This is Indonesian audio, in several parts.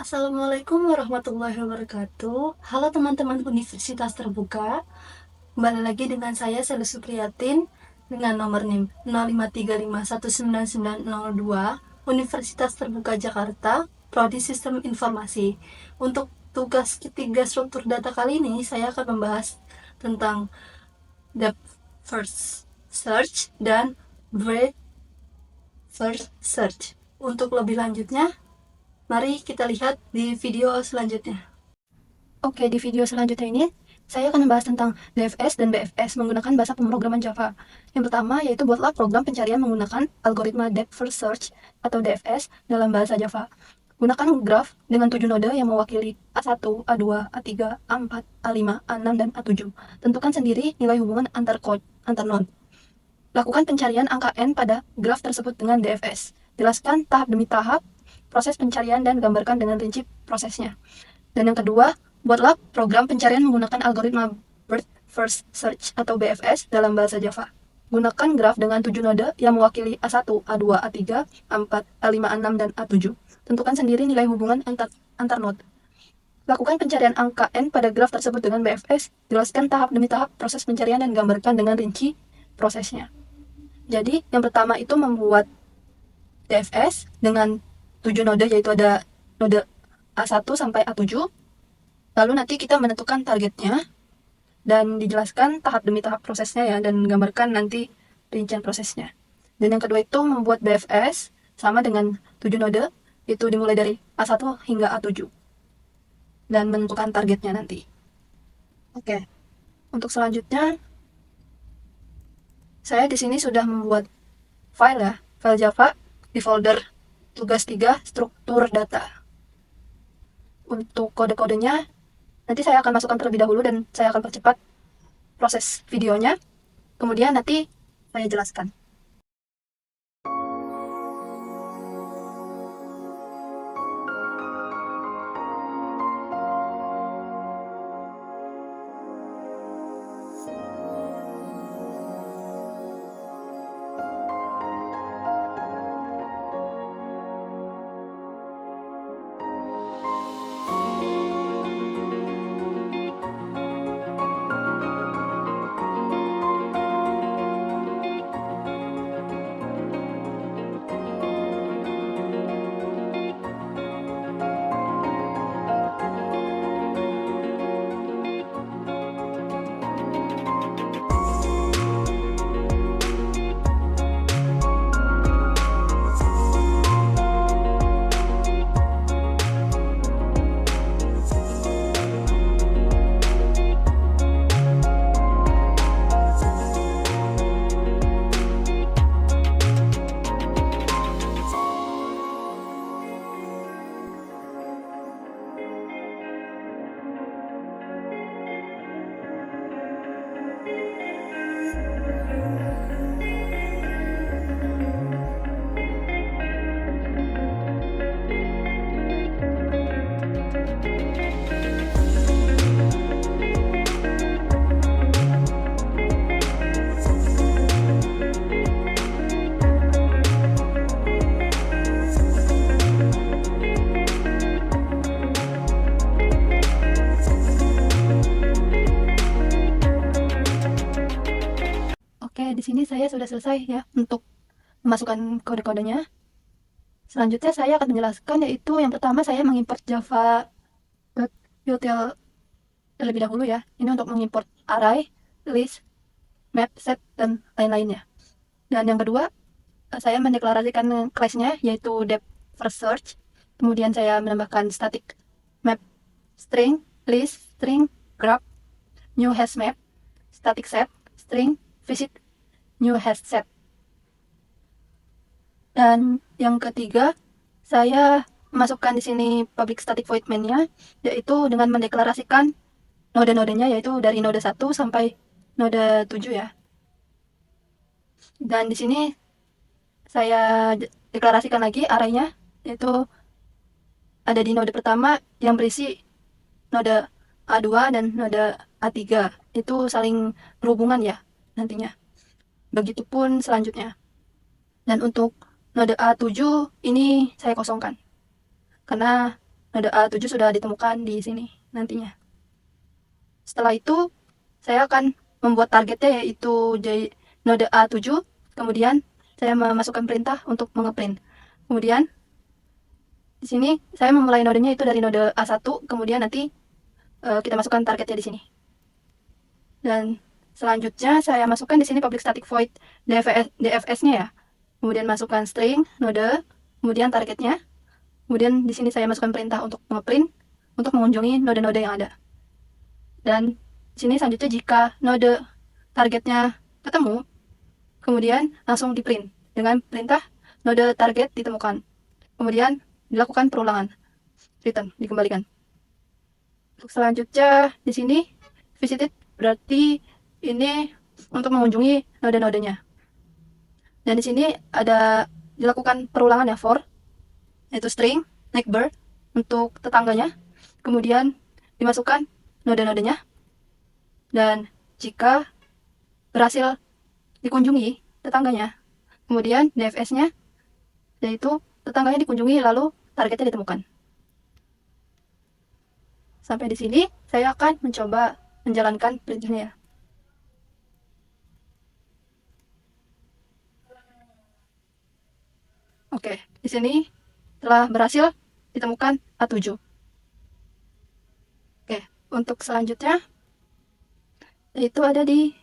Assalamualaikum warahmatullahi wabarakatuh. Halo teman-teman Universitas Terbuka. Kembali lagi dengan saya Sally Supriyatin dengan nomor NIM 0535199902 Universitas Terbuka Jakarta, Prodi Sistem Informasi. Untuk tugas ketiga struktur data kali ini saya akan membahas tentang depth first search dan breadth first search. Untuk lebih lanjutnya, mari kita lihat di video selanjutnya. Oke, di video selanjutnya ini, saya akan membahas tentang DFS dan BFS menggunakan bahasa pemrograman Java. Yang pertama, yaitu buatlah program pencarian menggunakan algoritma Depth First Search atau DFS dalam bahasa Java. Gunakan graf dengan 7 node yang mewakili A1, A2, A3, A4, A5, A6, dan A7. Tentukan sendiri nilai hubungan antar node. Lakukan pencarian angka N pada graf tersebut dengan DFS. Jelaskan tahap demi tahap proses pencarian dan gambarkan dengan rinci prosesnya. Dan yang kedua, buatlah program pencarian menggunakan algoritma Breadth First Search atau BFS dalam bahasa Java. Gunakan graf dengan 7 node yang mewakili A1, A2, A3, A4, A5, A6, dan A7. Tentukan sendiri nilai hubungan antar node. Lakukan pencarian angka N pada graf tersebut dengan BFS. Jelaskan tahap demi tahap proses pencarian dan gambarkan dengan rinci prosesnya. Jadi, yang pertama itu membuat DFS dengan 7 node, yaitu ada node A1 sampai A7. Lalu nanti kita menentukan targetnya dan dijelaskan tahap demi tahap prosesnya ya, dan gambarkan nanti rincian prosesnya. Dan yang kedua itu membuat BFS sama dengan 7 node, itu dimulai dari A1 hingga A7. Dan menentukan targetnya nanti. Oke. Untuk selanjutnya, saya di sini sudah membuat file Java di folder tugas 3 struktur data. Untuk kode-kodenya nanti saya akan masukkan terlebih dahulu dan saya akan percepat proses videonya. Kemudian nanti saya jelaskan. Oke, di sini saya sudah selesai ya untuk memasukkan kode-kodenya. Selanjutnya saya akan menjelaskan, yaitu yang pertama saya mengimport java.util terlebih dahulu ya. Ini untuk mengimport array, list, map, set, dan lain-lainnya. Dan yang kedua, saya mendeklarasikan class-nya yaitu depth first search. Kemudian saya menambahkan static map string, list, string, graph, new hash map, static set, string, visit, new hash set. Dan yang ketiga, saya masukkan di sini public static void main-nya, yaitu dengan mendeklarasikan node-nodenya, yaitu dari node 1 sampai node 7 ya. Dan di sini saya deklarasikan lagi array-nya, yaitu ada di node pertama yang berisi node A2 dan node A3. Itu saling berhubungan ya nantinya. Begitupun selanjutnya. Dan untuk node A7 ini saya kosongkan. Karena node A7 sudah ditemukan di sini nantinya. Setelah itu, saya akan membuat targetnya yaitu di node A7, kemudian saya memasukkan perintah untuk mengeprint. Kemudian di sini saya memulai nodenya itu dari node A1, kemudian nanti kita masukkan targetnya di sini. Dan selanjutnya saya masukkan di sini public static void DFS-nya ya. Kemudian masukkan string node, kemudian targetnya. Kemudian di sini saya masukkan perintah untuk ngeprint untuk mengunjungi node-node yang ada. Dan di sini selanjutnya jika node targetnya ketemu, kemudian langsung di print dengan perintah node target ditemukan. Kemudian dilakukan perulangan, return, dikembalikan. Untuk selanjutnya di sini visited berarti ini untuk mengunjungi node-nodenya. Dan di sini ada dilakukan perulangan ya for, yaitu string neighbor untuk tetangganya. Kemudian dimasukkan node-nodenya. Dan jika berhasil dikunjungi tetangganya, kemudian DFS-nya yaitu tetangganya dikunjungi lalu targetnya ditemukan. Sampai di sini saya akan mencoba menjalankan perintahnya. Oke, di sini telah berhasil ditemukan A7. Oke, untuk selanjutnya itu ada di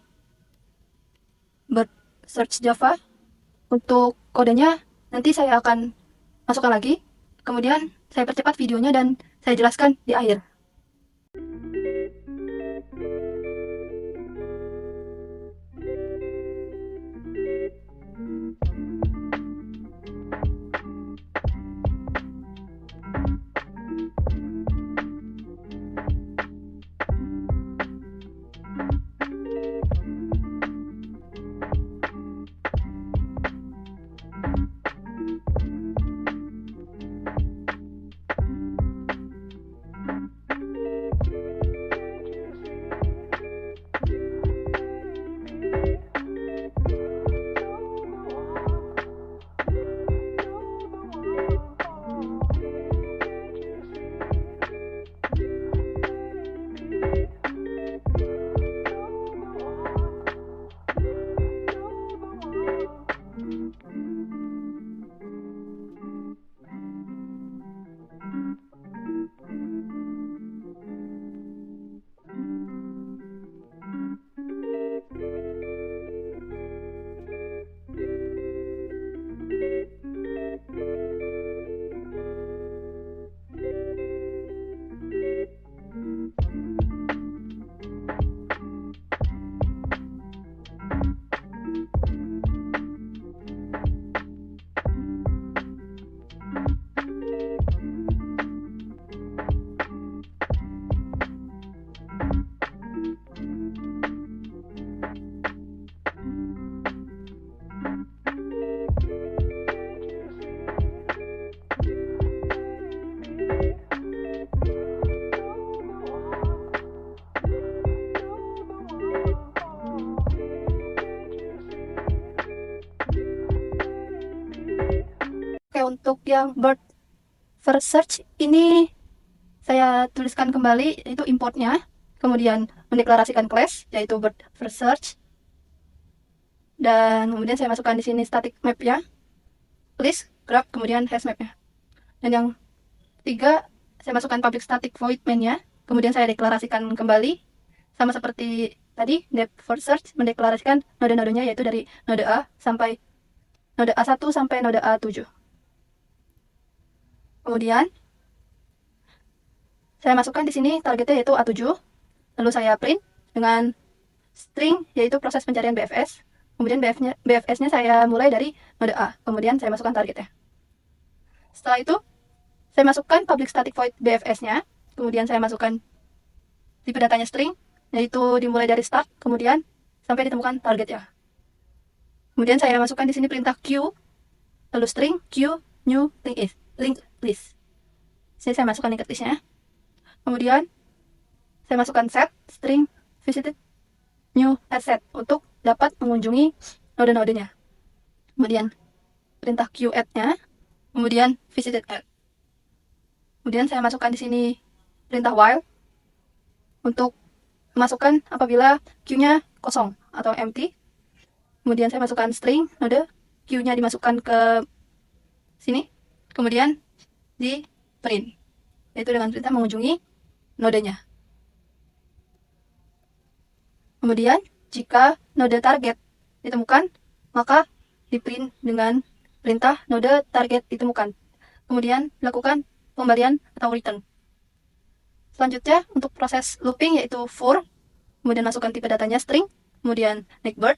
bird search Java. Untuk kodenya nanti saya akan masukkan lagi. Kemudian saya percepat videonya dan saya jelaskan di akhir. Oke, untuk yang bird first search ini saya tuliskan kembali itu importnya, kemudian mendeklarasikan class yaitu bird first search, dan kemudian saya masukkan di sini static map ya, list, grab, kemudian hash mapnya. Dan yang ketiga saya masukkan public static void main-nya, kemudian saya deklarasikan kembali sama seperti tadi depth first search, mendeklarasikan node-nodenya yaitu dari node A sampai node A1 sampai node A7. Kemudian saya masukkan di sini targetnya yaitu A7. Lalu saya print dengan string yaitu proses pencarian BFS. Kemudian BFS-nya saya mulai dari node A. Kemudian saya masukkan targetnya. Setelah itu saya masukkan public static void BFS-nya. Kemudian saya masukkan tipe datanya string yaitu dimulai dari start kemudian sampai ditemukan targetnya. Kemudian saya masukkan di sini perintah Q, lalu string Q new link list. Sini saya masukkan linked list-nya. Kemudian saya masukkan set string visited new asset untuk dapat mengunjungi node-nodenya. Kemudian perintah Q add-nya, kemudian visited add. Kemudian saya masukkan di sini perintah while untuk masukkan apabila queue-nya kosong atau empty. Kemudian saya masukkan string node, queue-nya dimasukkan ke sini, kemudian di print, yaitu dengan perintah mengunjungi nodenya. Kemudian jika node target ditemukan, maka di print dengan perintah node target ditemukan. Kemudian lakukan pembalian atau return. Selanjutnya untuk proses looping yaitu for, kemudian masukkan tipe datanya string, kemudian next bird,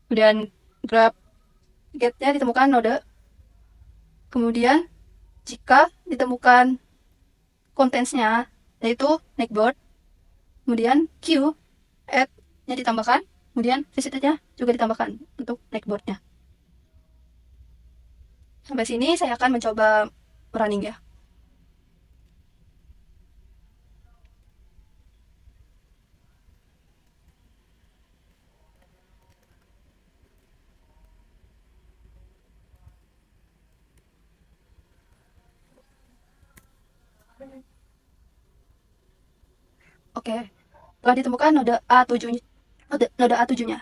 kemudian grab get-nya ditemukan node, kemudian jika ditemukan contents-nya yaitu next bird, kemudian queue add-nya ditambahkan, kemudian visitor-nya juga ditambahkan untuk next bird-nya. Sampai sini saya akan mencoba running ya. Oke, telah ditemukan node A7, node A7-nya.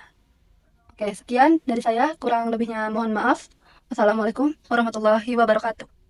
Oke, sekian dari saya. Kurang lebihnya mohon maaf. Wassalamualaikum warahmatullahi wabarakatuh.